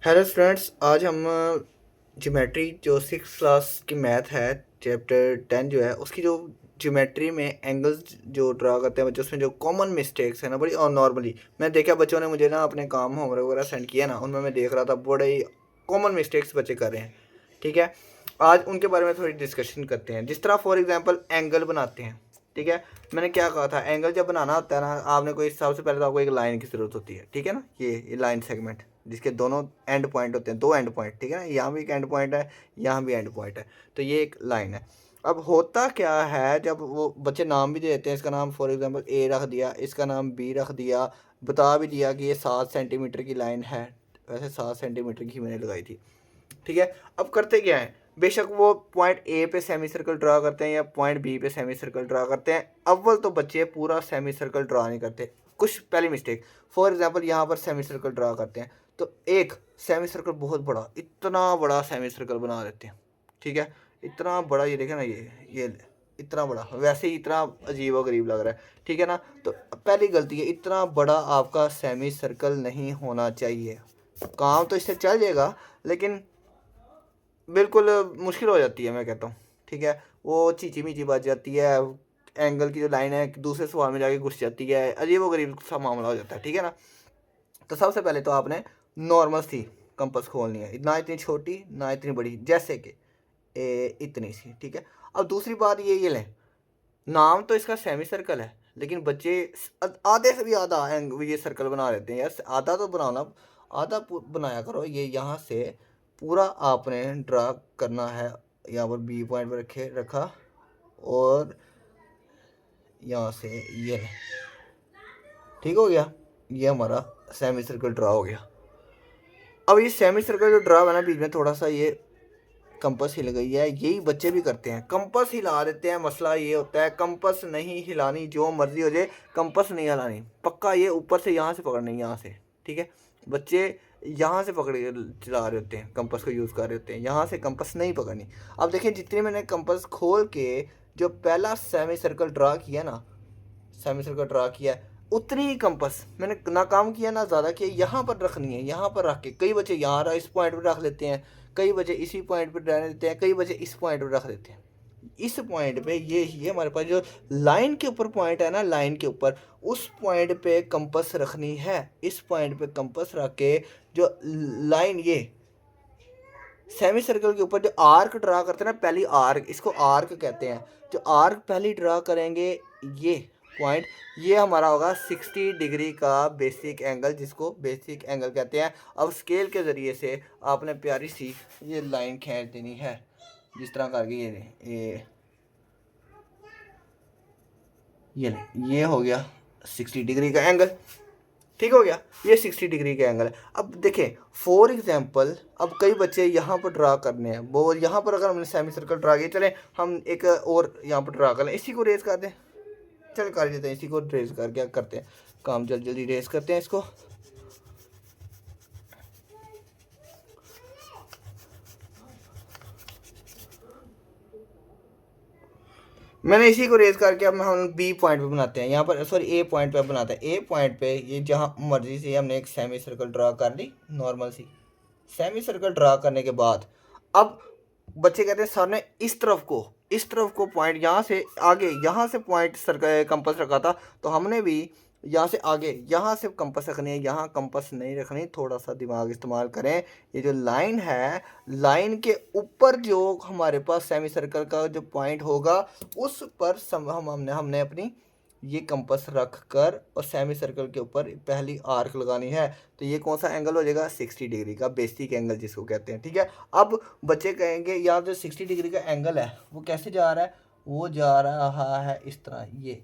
Hello students, आज हम geometry जो 6 क्लास की मैथ है, चैप्टर 10 जो है उसकी जो ज्योमेट्री में एंगल्स जो ड्रा करते हैं बच्चों, उसमें जो कॉमन मिस्टेक्स है ना बड़ी, और नॉर्मली मैं देखा बच्चों ने मुझे ना अपने काम होमवर्क वगैरह सेंड किया ना, उनमें मैं देख रहा था बड़े ही कॉमन मिस्टेक्स बच्चे कर रहे हैं। ठीक है, आज उनके बारे में थोड़ी डिस्कशन करते हैं। जिस तरह फॉर एग्जांपल एंगल बनाते हैं। ठीक है, मैंने क्या कहा था, एंगल जब बनाना होता है ना, आपने कोई सबसे पहले तो आपको एक लाइन की ज़रूरत होती है। ठीक है ना, ये लाइन सेगमेंट जिसके दोनों एंड पॉइंट होते हैं, दो एंड पॉइंट। ठीक है ना, यहाँ भी एक एंड पॉइंट है, यहाँ भी एंड पॉइंट है, तो ये एक लाइन है। अब होता क्या है, जब वो बच्चे नाम भी दे देते हैं, इसका नाम फॉर एग्जांपल ए रख दिया, इसका नाम बी रख दिया, बता भी दिया कि ये 7 सेंटीमीटर की लाइन है। वैसे 7 सेंटीमीटर की मैंने लगाई थी। ठीक है, अब करते क्या है, बेशक वो पॉइंट ए पे सेमी सर्कल ड्रा करते हैं या पॉइंट बी पे सेमी सर्कल ड्रा करते हैं, अव्वल तो बच्चे पूरा सेमी सर्कल ड्रा नहीं करते। कुछ पहली मिस्टेक, फॉर एग्जांपल यहाँ पर सेमी सर्कल ड्रा करते हैं तो एक सेमी सर्कल बहुत बड़ा, इतना बड़ा सेमी सर्कल बना देते हैं। ठीक है, इतना बड़ा, ये देखे ना, ये इतना बड़ा, वैसे ही इतना अजीब व गरीब लग रहा है। ठीक है ना, तो पहली गलती है, इतना बड़ा आपका सेमी सर्कल नहीं होना चाहिए। काम तो इससे चल जाएगा, लेकिन बिल्कुल मुश्किल हो जाती है, मैं कहता हूँ। ठीक है, वो चीची मीची बात जाती है, एंगल की जो लाइन है दूसरे सवाल में जाके घुस जाती है, अजीब व गरीब सा मामला हो जाता है। ठीक है ना, तो सबसे पहले तो आपने नॉर्मल सी कंपास खोलनी है, ना इतनी छोटी ना इतनी बड़ी, जैसे कि इतनी सी। ठीक है, अब दूसरी बात ये लें, नाम तो इसका सेमी सर्कल है, लेकिन बच्चे आधे से भी आधा ये सर्कल बना लेते हैं। यार आधा तो बनाना, आधा बनाया करो। ये यहाँ से पूरा आपने ड्रा करना है, यहाँ पर बी पॉइंट पर रखा, और यहाँ से ये, ठीक हो गया, ये हमारा सेमी सर्कल ड्रा हो गया। अब ये सेमी सर्कल जो ड्रा है ना, बीच में थोड़ा सा ये कंपास हिल गई है, यही बच्चे भी करते हैं, कंपास हिला देते हैं। मसला ये होता है, कंपास नहीं हिलानी, जो मर्जी हो जाए, कंपास नहीं हिलानी, पक्का ये ऊपर से यहाँ से पकड़नी, यहाँ से। ठीक है, बच्चे यहाँ से पकड़ के चला रहे होते हैं, कंपास को यूज़ कर रहे होते हैं, यहाँ से कंपास नहीं पकड़नी। अब देखिए, जितने मैंने कंपास खोल के जो पहला सेमी सर्कल ड्रा किया ना, सेमी सर्कल ड्रा किया है, उतनी ही कंपास मैंने ना कम किया ना ज़्यादा किया, यहाँ पर रखनी है। यहाँ पर रख के कई बच्चे यहाँ इस पॉइंट पर रख लेते हैं, कई बच्चे इसी पॉइंट पर रहने देते हैं, कई बच्चे इस पॉइंट पर रख देते हैं। इस पॉइंट पे ये हमारे पास जो लाइन के ऊपर पॉइंट है ना, लाइन के ऊपर उस पॉइंट पे कंपास रखनी है। इस पॉइंट पे कंपास रख के जो लाइन, ये सेमी सर्कल के ऊपर जो आर्क ड्रा करते हैं ना, पहली आर्क, इसको आर्क कहते हैं, जो आर्क पहली ड्रा करेंगे, ये पॉइंट, ये हमारा होगा 60 डिग्री का बेसिक एंगल, जिसको बेसिक एंगल कहते हैं। अब स्केल के ज़रिए से आपने प्यारी सी ये लाइन खींच देनी है, जिस तरह करके ये हो गया 60 डिग्री का एंगल। ठीक हो गया, ये 60 डिग्री का एंगल है। अब देखें फॉर एग्जांपल, अब कई बच्चे यहाँ पर ड्रा करने हैं, वो यहाँ पर अगर हमने सेमी सर्कल ड्रा किया, चलें हम एक और यहाँ पर ड्रा कर लें, इसी को रेस कर दें, चल कर देते हैं, इसी को रेस कर, क्या करते हैं काम, जल्दी जल्दी रेस करते हैं इसको। मैंने इसी को रेस करके अब हम बी पॉइंट पे बनाते हैं, यहाँ पर सॉरी ए पॉइंट पे बनाते हैं। ए पॉइंट पे ये जहाँ मर्जी से हमने एक सेमी सर्कल ड्रा कर ली, नॉर्मल सी सेमी सर्कल ड्रा करने के बाद अब बच्चे कहते हैं सर ने इस तरफ को पॉइंट, यहाँ से आगे, यहाँ से पॉइंट सर्कल कंपास रखा था, तो हमने भी यहाँ से आगे, यहाँ से कंपास रखनी है, यहाँ कंपास नहीं रखनी। थोड़ा सा दिमाग इस्तेमाल करें। ये जो लाइन है, लाइन के ऊपर जो हमारे पास सेमी सर्कल का जो पॉइंट होगा, उस पर हमने अपनी ये कंपास रख कर और सेमी सर्कल के ऊपर पहली आर्क लगानी है। तो ये कौन सा एंगल हो जाएगा, 60 डिग्री का बेसिक एंगल जिसको कहते हैं। ठीक है, अब बच्चे कहेंगे यार जो 60 डिग्री का एंगल है वो कैसे जा रहा है, वो जा रहा है इस तरह, ये।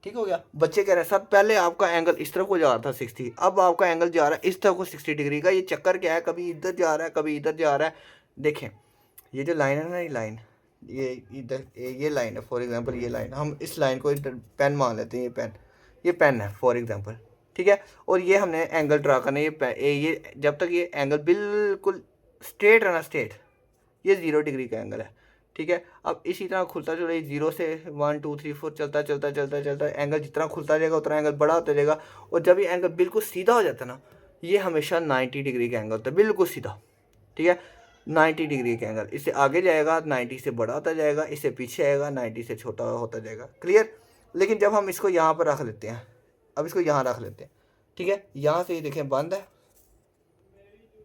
ठीक हो गया, बच्चे कह रहे हैं सर पहले आपका एंगल इस तरफ को जा रहा था 60, अब आपका एंगल जा रहा है इस तरफ को 60 डिग्री का, ये चक्कर क्या है, कभी इधर जा रहा है कभी इधर जा रहा है। देखें ये जो लाइन है ना, ये लाइन, ये इधर ये लाइन है, फॉर एग्जांपल ये लाइन, हम इस लाइन को पेन मान लेते हैं, ये पेन है फॉर एग्जांपल। ठीक है, और ये हमने एंगल ड्रा करना है, ये जब तक ये एंगल बिल्कुल स्ट्रेट है ना, स्ट्रेट, ये 0 डिग्री का एंगल है। ठीक है, अब इसी तरह खुलता चलो, ये 0 से 1 2 3 4 चलता चलता चलता चलता एंगल जितना खुलता जाएगा उतना एंगल बड़ा होता जाएगा, और जब ये एंगल बिल्कुल सीधा हो जाता है ना, ये हमेशा 90 डिग्री का एंगल होता है, बिल्कुल सीधा, ठीक है। 90 डिग्री का एंगल, इससे आगे जाएगा 90 से बड़ा होता जाएगा, इससे पीछे आएगा 90 से छोटा होता जाएगा, क्लियर। लेकिन जब हम इसको यहाँ पर रख लेते हैं, अब इसको यहाँ रख लेते हैं, ठीक है, यहाँ से ये देखें बंद है,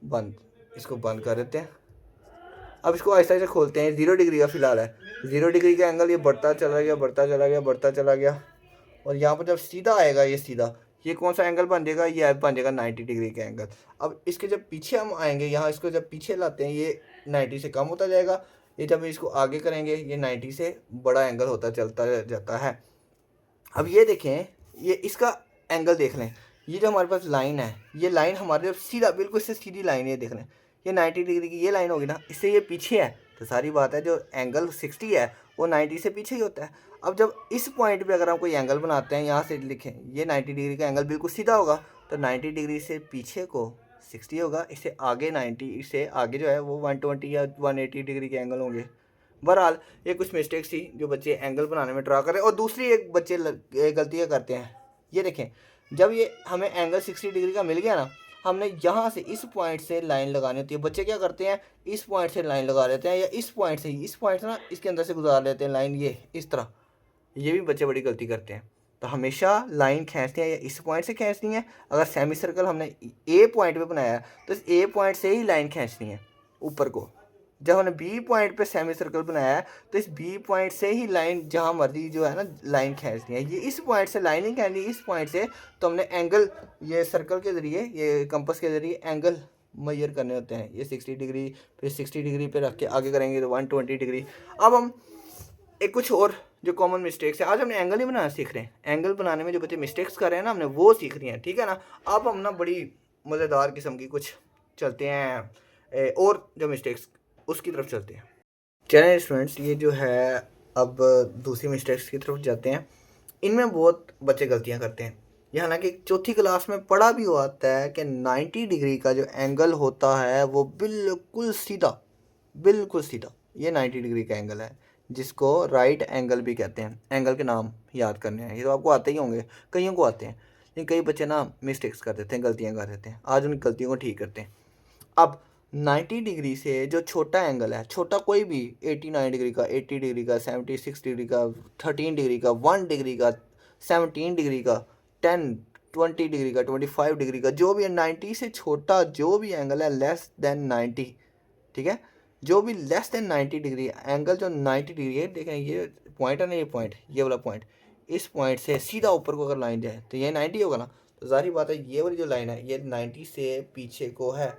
बंद, इसको बंद कर देते हैं। अब इसको ऐसा ऐसे खोलते हैं, 0 डिग्री का फिलहाल है, 0 डिग्री का एंगल ये बढ़ता चला गया, बढ़ता चला गया, बढ़ता चला गया, और यहाँ पर जब सीधा आएगा, ये सीधा, ये कौन सा एंगल बन जाएगा, ये बन जाएगा 90 डिग्री का एंगल। अब इसके जब पीछे हम आएंगे, यहाँ इसको जब पीछे लाते हैं, ये 90 से कम होता जाएगा, ये जब इसको आगे करेंगे, ये 90 से बड़ा एंगल होता चलता जाता है। अब ये देखें, ये इसका एंगल देख लें, ये जो हमारे पास लाइन है, ये लाइन हमारे जब सीधा, बिल्कुल इससे सीधी लाइन है, देख लें, ये 90 डिग्री की ये लाइन होगी ना, इससे ये पीछे है, तो सारी बात है जो एंगल 60 है वो 90 से पीछे ही होता है। अब जब इस पॉइंट पे अगर हम कोई एंगल बनाते हैं, यहाँ से लिखें ये 90 डिग्री का एंगल बिल्कुल सीधा होगा, तो 90 डिग्री से पीछे को 60 होगा, इससे आगे 90, इससे आगे जो है वो 120 या 180 डिग्री के एंगल होंगे। बहरहाल ये कुछ मिस्टेक्स थी जो बच्चे एंगल बनाने में ट्राई कर रहे हैं। और दूसरी एक बच्चे गलतियाँ करते हैं, ये देखें, जब ये हमें एंगल 60 डिग्री का मिल गया ना, हमने यहाँ से इस पॉइंट से लाइन लगानी होती है। बच्चे क्या करते हैं, इस पॉइंट से लाइन लगा लेते हैं, या इस पॉइंट से, इस पॉइंट से ना इसके अंदर से गुजार लेते हैं लाइन, ये इस तरह, ये भी बच्चे बड़ी गलती करते हैं। तो हमेशा लाइन खींचनी है या इस पॉइंट से खींचनी है। अगर सेमी सर्कल हमने ए पॉइंट पे बनाया है तो इस ए पॉइंट से ही लाइन खींचनी है ऊपर को। जब हमने बी पॉइंट पे सेमी सर्कल बनाया है तो इस बी पॉइंट से ही लाइन जहाँ मर्जी जो है ना लाइन खींचनी है। ये इस पॉइंट से लाइन नहीं खींचनी, इस पॉइंट से तो हमने एंगल, ये सर्कल के ज़रिए, ये कंपास के ज़रिए एंगल मेजर करने होते हैं। ये 60 डिग्री, फिर 60 डिग्री पे रख के आगे करेंगे तो 120 डिग्री। अब हम एक कुछ और जो कॉमन मिस्टेक्स है, आज हमने एंगल ही बनाना सीख रहे हैं, एंगल बनाने में जो बच्चे मिस्टेक्स कर रहे हैं ना, हमने वो सीख रही हैं, ठीक है ना। अब हम ना बड़ी मज़ेदार किस्म की कुछ चलते हैं और जो मिस्टेक्स उसकी तरफ चलते हैं। चलिए स्टूडेंट्स, ये जो है अब दूसरी मिस्टेक्स की तरफ जाते हैं। इनमें बहुत बच्चे गलतियां करते हैं। ये हालांकि चौथी क्लास में पढ़ा भी हुआ आता है कि 90 डिग्री का जो एंगल होता है वो बिल्कुल सीधा, बिल्कुल सीधा, ये 90 डिग्री का एंगल है, जिसको राइट एंगल भी कहते हैं। एंगल के नाम याद करने हैं, ये तो आपको आते ही होंगे, कईयों को आते हैं, लेकिन कई बच्चे ना मिस्टेक्स कर देते हैं, गलतियाँ कर देते हैं। आज उन गलतियों को ठीक करते हैं। अब 90 डिग्री से जो छोटा एंगल है, छोटा कोई भी, 89 डिग्री का, 80 डिग्री का, 76 डिग्री का, 13 डिग्री का, 1 डिग्री का, 17 डिग्री का, 10, 20 डिग्री का, 25 डिग्री का, जो भी है 90 से छोटा जो भी एंगल है लेस देन 90, ठीक है, जो भी लेस देन 90 डिग्री एंगल, जो 90 डिग्री है, देखें ये पॉइंट है ना, ये पॉइंट, ये वाला पॉइंट, इस पॉइंट से सीधा ऊपर को अगर लाइन जाए तो ये 90 होगा ना। तो जाहिर बात है ये वाली जो लाइन है ये 90 से पीछे को है,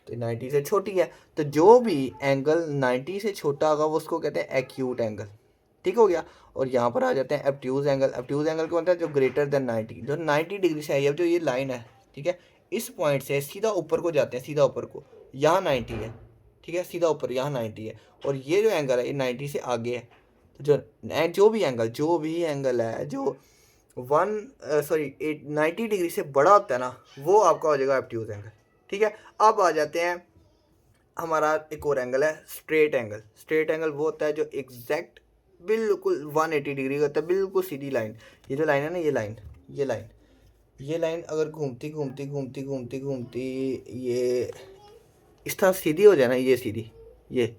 तो 90 से छोटी है। तो जो भी एंगल 90 से छोटा होगा वो उसको कहते हैं एक्यूट एंगल, ठीक हो गया। और यहाँ पर आ जाते हैं एब्ट्यूज एंगल। एब्ट्यूज एंगल कौन सा है, जो ग्रेटर देन 90, जो 90 डिग्री से है। अब जो ये लाइन है, ठीक है, इस पॉइंट से सीधा ऊपर को जाते हैं, सीधा ऊपर को, यहाँ 90 है, ठीक है, सीधा ऊपर यहाँ 90 है, और ये जो एंगल है ये 90 से आगे है। तो जो भी एंगल है जो 90 डिग्री से बड़ा होता है ना, वो आपका हो जाएगा एब्ट्यूज एंगल, ठीक है। अब आ जाते हैं, हमारा एक और एंगल है स्ट्रेट एंगल। स्ट्रेट एंगल वो होता है जो एग्जैक्ट बिल्कुल 180 डिग्री का होता है, बिल्कुल सीधी लाइन। ये जो लाइन है ना, ये लाइन अगर घूमती ये इस तरह सीधी हो जाए ना, ये सीधी, ये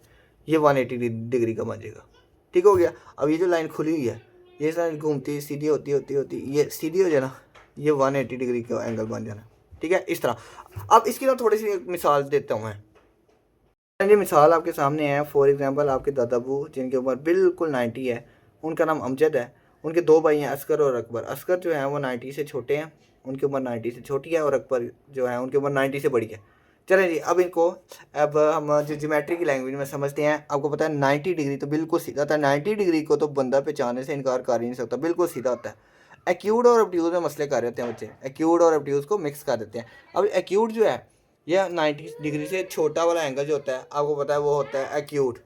180 डिग्री का बन जाएगा, ठीक हो गया। अब ये जो लाइन खुली हुई है, ये लाइन घूमती सीधी होती ये सीधी हो जाए ना, ये 180 डिग्री का एंगल बन जाना, ठीक है, इस तरह। अब इसकी ना थोड़ी सी एक मिसाल देता हूँ मैं। ये मिसाल आपके सामने है। फॉर एग्जांपल, आपके दादाबू जिनकी उम्र बिल्कुल 90 है, उनका नाम अमजद है, उनके दो भाई हैं असगर और अकबर। असगर जो है वो 90 से छोटे हैं, उनकी उम्र 90 से छोटी है, और अकबर जो है उनकी उम्र 90 से बड़ी है। चलें जी, अब हम जो ज्योमेट्री की लैंग्वेज में समझते हैं। आपको पता है 90 डिग्री तो बिल्कुल सीधा था, 90 डिग्री को तो बंदा पहचानने से इनकार कर ही नहीं सकता, बिल्कुल सीधा होता है। एक्यूट और ऑब्ट्यूज में मसले कर रहे होते हैं बच्चे, एक्यूट और ऑब्ट्यूज को मिक्स कर देते हैं। अब एक्यूट जो है, यह 90 डिग्री से छोटा वाला एंगल जो होता है, आपको पता है वो होता है एक्यूट,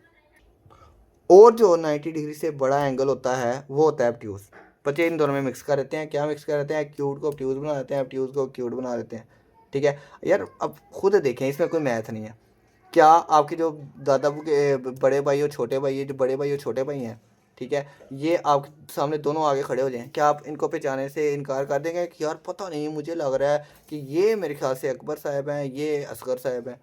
और जो 90 डिग्री से बड़ा एंगल होता है वो होता है ऑब्ट्यूज। बच्चे इन दोनों में मिक्स कर देते हैं। क्या मिक्स कर देते हैं, एक्यूट को ऑब्ट्यूज बना देते हैं, ऑब्ट्यूज को एक्यूट बना देते हैं, ठीक है यार। अब खुद देखें, इसमें कोई मैथ नहीं है। क्या आपके जो दादाबू के बड़े भाई और छोटे भाई है, जो बड़े भाई और छोटे भाई हैं, ठीक है, ये आपके सामने दोनों आगे खड़े हो जाएं, क्या आप इनको पहचाने से इनकार कर देंगे कि यार पता नहीं, मुझे लग रहा है कि ये मेरे ख्याल से अकबर साहब हैं, ये असगर साहब हैं,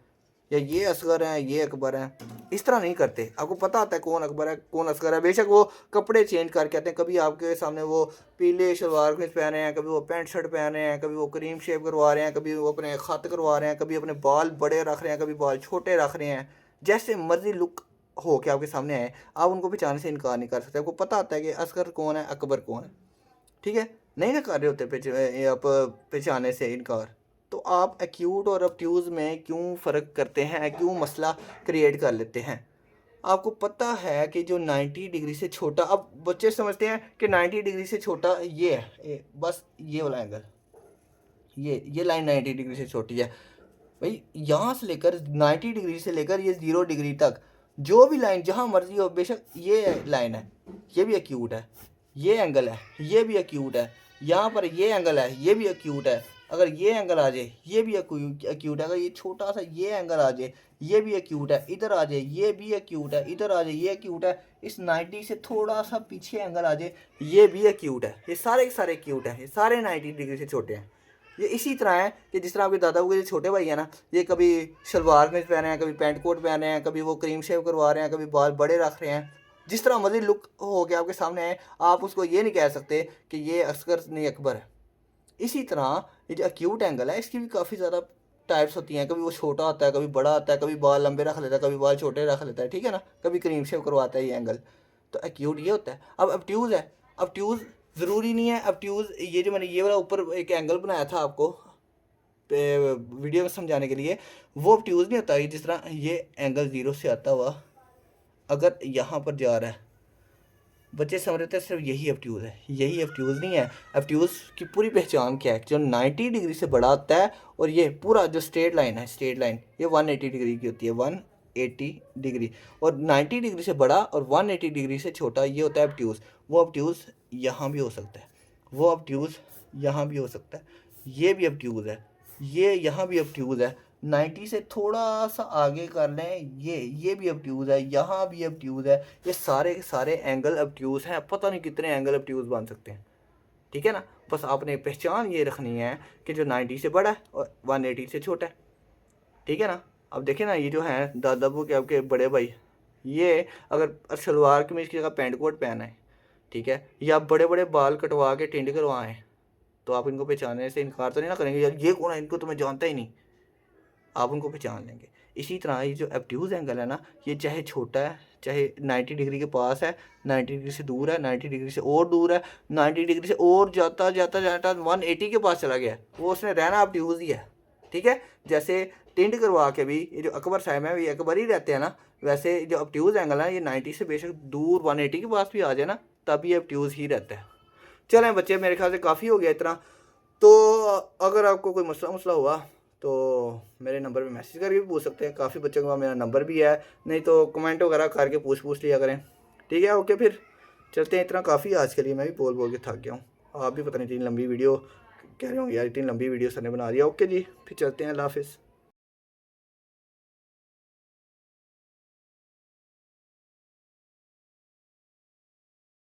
या ये असगर हैं, ये अकबर हैं। इस तरह नहीं करते। आपको पता होता है कौन अकबर है कौन असगर है। बेशक वो कपड़े चेंज करके आते हैं, कभी आपके सामने वो पीले शलवार कमीज पहन रहे हैं, कभी वो पैंट शर्ट पहन रहे हैं, कभी वो क्रीम शेव करवा रहे हैं, कभी वो अपने खत करवा रहे हैं, कभी अपने बाल बड़े रख रहे हैं, कभी बाल छोटे रख रहे हैं। जैसे मर्जी लुक हो के आपके सामने आए, आप उनको पहचानने से इनकार नहीं कर सकते। आपको पता होता है कि असगर कौन है, अकबर कौन है, ठीक है, नहीं ना कर रहे होते आप पहचाने से इनकार। तो आप एक्यूट और ऑब्ट्यूज़ में क्यों फ़र्क करते हैं, क्यों मसला क्रिएट कर लेते हैं? आपको पता है कि जो 90 डिग्री से छोटा, अब बच्चे समझते हैं कि 90 डिग्री से छोटा ये है, बस ये वाला एंगल, ये लाइन 90 डिग्री से छोटी है। भाई यहाँ से लेकर 90 डिग्री से लेकर ये 0 डिग्री तक जो भी लाइन जहाँ मर्जी हो, बेशक ये लाइन है, ये भी एक्यूट है, ये एंगल है, ये भी एक्यूट है, यहाँ पर ये एंगल है, ये भी एक्यूट है। अगर ये एंगल आ जाए, ये भी एक्यूट है। अगर ये छोटा सा ये एंगल आ जाए, ये भी एक्यूट है। इधर आ जाए, ये भी एक्यूट है। इधर आ जाए, ये एक्यूट है। इस 90 से थोड़ा सा पीछे एंगल आ जाए, ये भी एक्यूट है। ये सारे के सारे एक्यूट है, ये सारे 90 डिग्री से छोटे हैं। ये इसी तरह है कि जिस तरह आपके दादा के जो छोटे भाई है ना, ये कभी शलवार कमीज पहन रहे हैं, कभी पैंट कोट पहन रहे हैं, कभी वो क्रीम शेव करवा रहे हैं, कभी बाल बड़े रख रहे हैं। जिस तरह मर्जी लुक हो के आपके सामने है, आप उसको ये नहीं कह सकते कि ये असगर नहीं अकबर है। इसी तरह ये जो एक्यूट एंगल है, इसकी भी काफ़ी ज़्यादा टाइप्स होती हैं। कभी वो छोटा होता है, कभी बड़ा होता है, कभी बाल लंबे रख लेता है, कभी बाल छोटे रख लेता है, ठीक है ना, कभी क्रीम शेव करवाता है ये एंगल। तो एक्यूट ये होता है। अब ऑब्ट्यूज़ है, ऑब्ट्यूज़ ज़रूरी नहीं है। ऑब्ट्यूज़ ये जो मैंने ये वाला ऊपर एक एंगल बनाया था आपको वीडियो में समझाने के लिए, वो ऑब्ट्यूज़ नहीं होता। जिस तरह ये एंगल 0 से आता हुआ अगर यहाँ पर जा रहा है, बच्चे समझ रहे थे सिर्फ यही ऑब्ट्यूज़ है, यही ऑब्ट्यूज़ नहीं है। ऑब्ट्यूज़ की पूरी पहचान क्या है? जो 90 डिग्री से बड़ा होता है, और ये पूरा जो स्ट्रेट लाइन है, स्ट्रेट लाइन ये 180 डिग्री की होती है, 180 डिग्री। और 90 डिग्री से बड़ा और 180 डिग्री से छोटा ये होता है ऑब्ट्यूज़। वो ऑब्ट्यूज़ यहाँ भी हो सकता है, वो ऑब्ट्यूज़ यहाँ भी हो सकता है, ये भी ऑब्ट्यूज़ है, ये यहाँ भी ऑब्ट्यूज़ है। 90 से थोड़ा सा आगे कर लें, ये भी ऑब्ट्यूज़ है, यहाँ भी ऑब्ट्यूज़ है। ये सारे के सारे एंगल ऑब्ट्यूज़ हैं। पता नहीं कितने एंगल ऑब्ट्यूज़ बन सकते हैं, ठीक है ना। बस आपने पहचान ये रखनी है कि जो 90 से बड़ा है और 180 से छोटा है, ठीक है ना। अब देखिए ना, ये जो है दादाबू के आपके बड़े भाई, ये अगर शलवार कमीज की जगह पैंट कोट पहना है, ठीक है, या बड़े बड़े बाल कटवा के टिंड करवाएं, तो आप इनको पहचानने से इनकार तो नहीं ना करेंगे, यार ये कौन है, इनको तो मैं जानता ही नहीं। आप उनको पहचान लेंगे। इसी तरह ये जो ऑब्ट्यूज़ एंगल है ना, ये चाहे छोटा है, चाहे 90 डिग्री के पास है, 90 डिग्री से दूर है, 90 डिग्री से और दूर है, 90 डिग्री से और जाता जाता जाता 180 के पास चला गया, वो उसने रहना ऑब्ट्यूज़ ही है, ठीक है। जैसे टिंड करवा के भी ये जो अकबर साहब हैं, ये अकबर ही रहते हैं ना, वैसे जो ऑब्ट्यूज़ एंगल है, ये 90 से बेशक दूर 180 के पास भी आ जाए ना, तब ये ऑब्ट्यूज़ ही रहता है। चलें बच्चे, मेरे ख्याल से काफ़ी हो गया इतना। तो अगर आपको कोई मसला मसला हुआ तो मेरे नंबर पे मैसेज करके भी पूछ सकते हैं। काफ़ी बच्चों के पास मेरा नंबर भी है, नहीं तो कमेंट वगैरह करके पूछ लिया करें, ठीक है। ओके, फिर चलते हैं। इतना काफ़ी आज के लिए, मैं भी बोल बोल के थक गया हूँ। आप भी पता नहीं इतनी लंबी वीडियो कह रहे होंगे यार, इतनी लंबी वीडियो सर ने बना दिया। ओके जी, फिर चलते हैं। अल्लाह हाफिज़।